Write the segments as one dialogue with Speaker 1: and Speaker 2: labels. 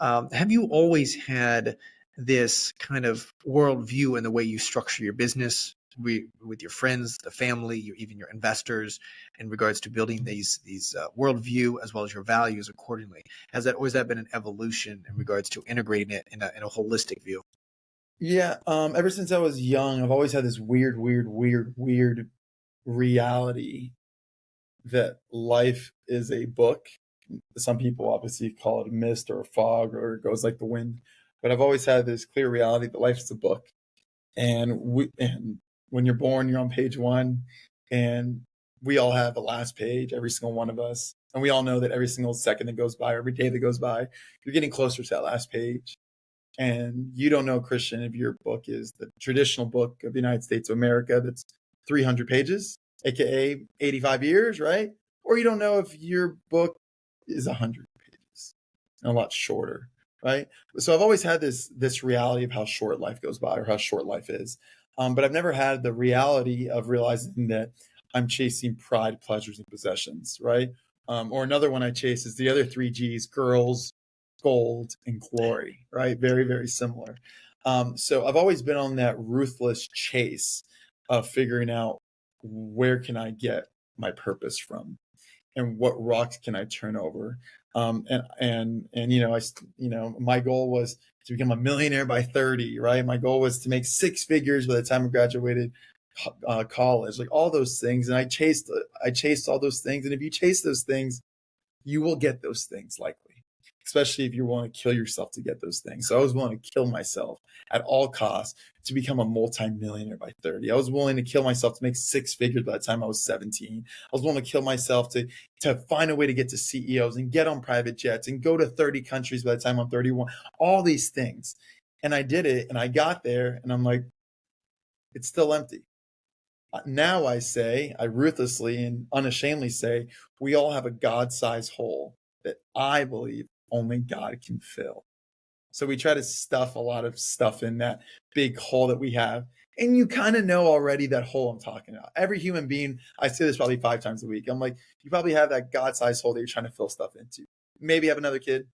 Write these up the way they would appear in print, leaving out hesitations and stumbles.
Speaker 1: Have you always had this kind of worldview in the way you structure your business with your friends, the family, even your investors, in regards to building these worldview as well as your values accordingly? Has that been an evolution in regards to integrating it in a holistic view?
Speaker 2: Yeah, ever since I was young, I've always had this weird reality that life is a book. Some people obviously call it a mist or a fog or it goes like the wind, but I've always had this clear reality that life is a book. And when you're born, you're on page one, and we all have the last page, every single one of us. And we all know that every single second that goes by, every day that goes by, you're getting closer to that last page. And you don't know, Christian, if your book is the traditional book of the United States of America that's 300 pages, aka 85 years, right? Or you don't know if your book is 100 pages and a lot shorter, right? So I've always had this reality of how short life goes by or how short life is. But I've never had the reality of realizing that I'm chasing pride, pleasures, and possessions, right? Or another one I chase is the other three G's: girls, gold, and glory, right? Very, very similar. So I've always been on that ruthless chase of figuring out where can I get my purpose from and what rocks can I turn over. And my goal was to become a millionaire by 30, right? My goal was to make six figures by the time I graduated college, like all those things. And I chased all those things. And if you chase those things, you will get those things likely, especially if you want to kill yourself to get those things. So I was willing to kill myself at all costs to become a multimillionaire by 30. I was willing to kill myself to make six figures by the time I was 17. I was willing to kill myself to find a way to get to CEOs and get on private jets and go to 30 countries by the time I'm 31, all these things. And I did it and I got there and I'm like, it's still empty. Now I ruthlessly and unashamedly say, we all have a God-sized hole that I believe only God can fill. So we try to stuff a lot of stuff in that big hole that we have. And you kind of know already that hole I'm talking about. Every human being, I say this probably 5 times a week. I'm like, you probably have that God-sized hole that you're trying to fill stuff into. Maybe have another kid.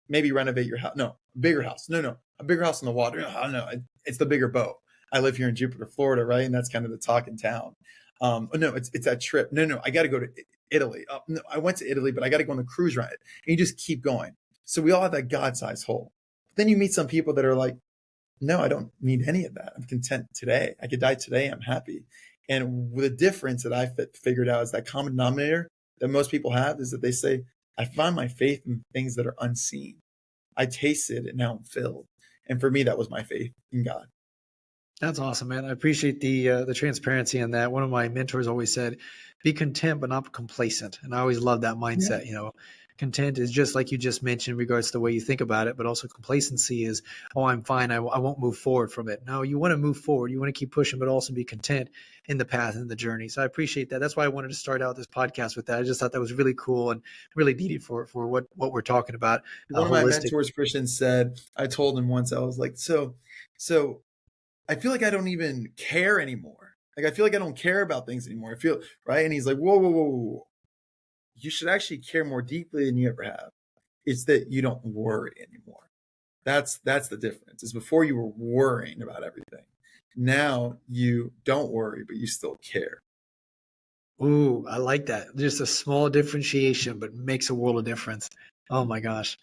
Speaker 2: Maybe renovate your house. No, a bigger house. No, a bigger house on the water. No, I don't know. It's the bigger boat. I live here in Jupiter, Florida, right? And that's kind of the talk in town. No, it's that trip. No, I got to go to Italy. No, I went to Italy, but I got to go on a cruise ride. And you just keep going. So we all have that God-sized hole. But then you meet some people that are like, no, I don't need any of that. I'm content today. I could die today. I'm happy. And the difference that I figured out is that common denominator that most people have is that they say, I find my faith in things that are unseen. I tasted and now I'm filled. And for me, that was my faith in God.
Speaker 1: That's awesome, man. I appreciate the transparency in that. One of my mentors always said, "Be content, but not complacent." And I always love that
Speaker 2: Yeah.
Speaker 1: mindset. Content is just like you just mentioned in regards to the way you think about it, but also complacency is, "Oh, I'm fine. I won't move forward from it." No, you want to move forward. You want to keep pushing, but also be content in the path and the journey. So I appreciate that. That's why I wanted to start out this podcast with that. I just thought that was really cool and really needed for what we're talking about,
Speaker 2: One of my
Speaker 1: holistic.
Speaker 2: mentors, Christian, said, I told him once, I was like, so I feel like I don't even care anymore. Like, I feel like I don't care about things anymore. I feel, right? And he's like, whoa. You should actually care more deeply than you ever have. It's that you don't worry anymore. That's the difference. Is before you were worrying about everything. Now you don't worry, but you still care.
Speaker 1: Ooh, I like that. Just a small differentiation, but makes a world of difference. Oh my gosh.